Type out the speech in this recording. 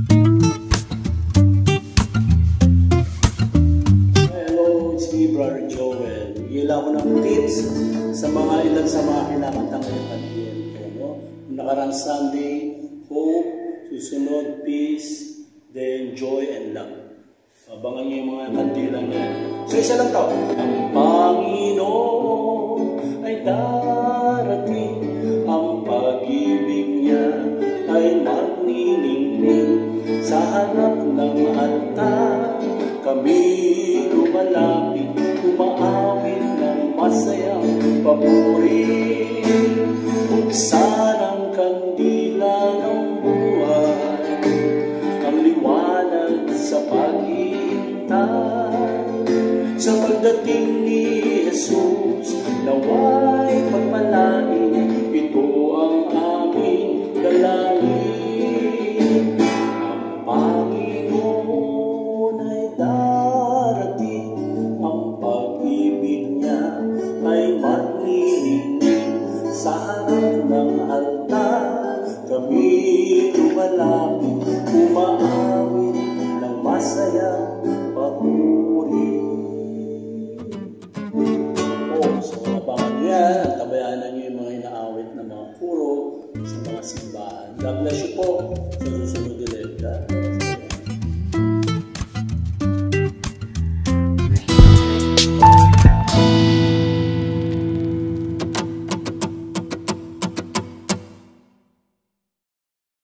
Hello, it's me, Brother Joel. Hila ko ng tips sa mga ilan sa mga kinakanta ngayong kantin. Nakarang Sunday, hope, susunod, peace, then joy and love. Abangan niyo yung mga kantilang yan. So isa lang to. Ang Panginoon ay darating, ang pag-ibig niya ay magniningning. Sa harap ng altar, kami lumalapit, umaawit ng masayang papuri. Buksan ang kandila ng buhay, ang liwanag sa paghihintay. Sa pagdating ni Jesus, naway pagpalain, ito ang aming dalangin. Ang Panginoon ay darating, ang pag-ibig niya ay magniningning. Sa harap ng altar, kami lumalapit, umaawit ng masayang papuri. Sa mga bangan yan, at tabayanan niyo yung mga inaawit na mga puro sa mga simbahan. God bless you po sa susunod.